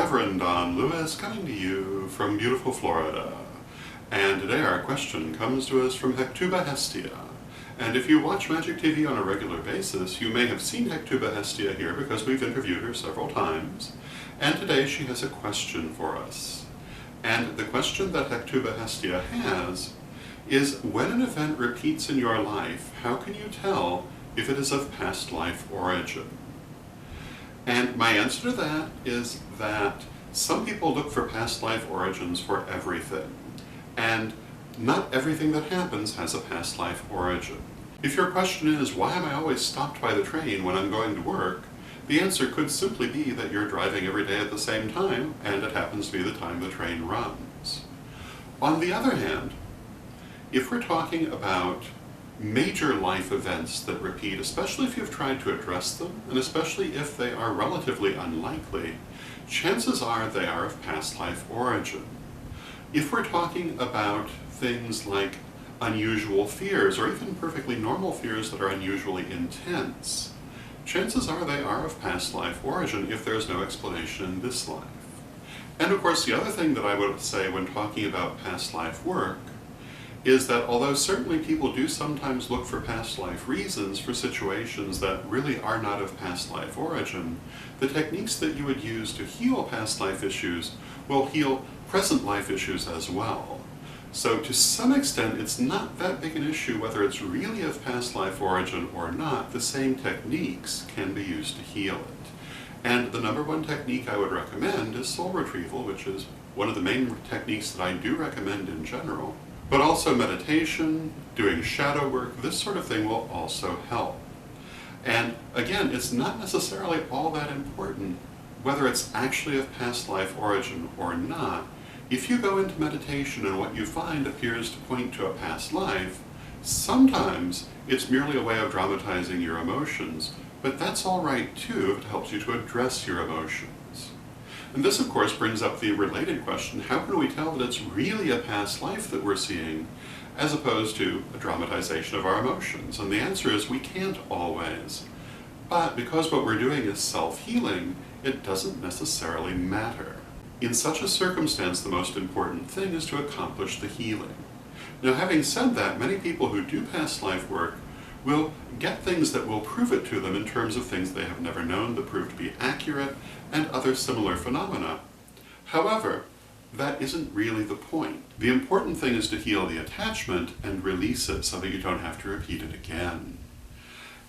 Reverend Don Lewis coming to you from beautiful Florida. And today our question comes to us from Hectuba Hestia. And if you watch Magic TV on a regular basis, you may have seen Hectuba Hestia here because we've interviewed her several times. And today she has a question for us. And the question that Hectuba Hestia has is, when an event repeats in your life, how can you tell if it is of past life origin? And my answer to that is that some people look for past life origins for everything. And not everything that happens has a past life origin. If your question is, why am I always stopped by the train when I'm going to work? The answer could simply be that you're driving every day at the same time, and it happens to be the time the train runs. On the other hand, if we're talking about major life events that repeat, especially if you've tried to address them, and especially if they are relatively unlikely, chances are they are of past life origin. If we're talking about things like unusual fears, or even perfectly normal fears that are unusually intense, chances are they are of past life origin if there's no explanation in this life. And of course, the other thing that I would say when talking about past life work is that although certainly people do sometimes look for past life reasons for situations that really are not of past life origin, the techniques that you would use to heal past life issues will heal present life issues as well. So to some extent, it's not that big an issue whether it's really of past life origin or not. The same techniques can be used to heal it. And the number one technique I would recommend is soul retrieval, which is one of the main techniques that I do recommend in general. But also meditation, doing shadow work, this sort of thing will also help. And again, it's not necessarily all that important whether it's actually of past life origin or not. If you go into meditation and what you find appears to point to a past life, sometimes it's merely a way of dramatizing your emotions, but that's all right too if it helps you to address your emotions. And this, of course, brings up the related question, how can we tell that it's really a past life that we're seeing, as opposed to a dramatization of our emotions? And the answer is we can't always. But because what we're doing is self-healing, it doesn't necessarily matter. In such a circumstance, the most important thing is to accomplish the healing. Now, having said that, many people who do past life work will get things that will prove it to them in terms of things they have never known that prove to be accurate, and other similar phenomena. However, that isn't really the point. The important thing is to heal the attachment and release it so that you don't have to repeat it again.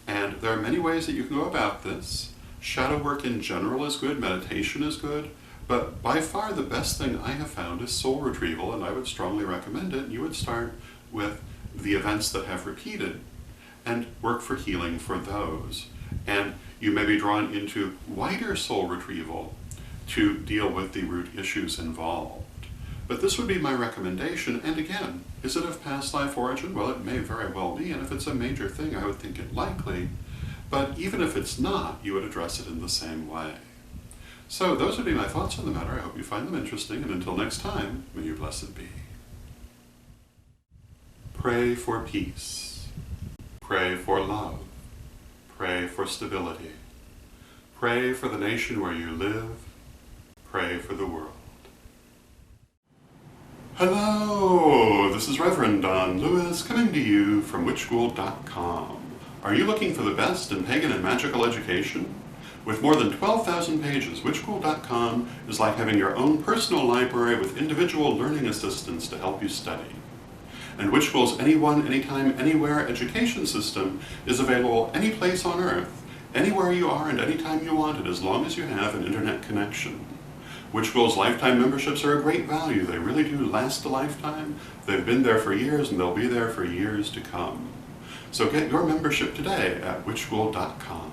And there are many ways that you can go about this. Shadow work in general is good, meditation is good, but by far the best thing I have found is soul retrieval, and I would strongly recommend it. You would start with the events that have repeated and work for healing for those. And you may be drawn into wider soul retrieval to deal with the root issues involved. But this would be my recommendation, and again, is it of past life origin? Well, it may very well be, and if it's a major thing, I would think it likely. But even if it's not, you would address it in the same way. So those would be my thoughts on the matter. I hope you find them interesting, and until next time, may you blessed be. Pray for peace. Pray for love. Pray for stability. Pray for the nation where you live. Pray for the world. Hello, this is Reverend Don Lewis coming to you from witchschool.com. Are you looking for the best in pagan and magical education? With more than 12,000 pages, witchschool.com is like having your own personal library with individual learning assistants to help you study. And Witch School's Anyone, Anytime, Anywhere education system is available any place on Earth, anywhere you are and anytime you want it, as long as you have an internet connection. Witch School's lifetime memberships are a great value. They really do last a lifetime. They've been there for years and they'll be there for years to come. So get your membership today at witchschool.com.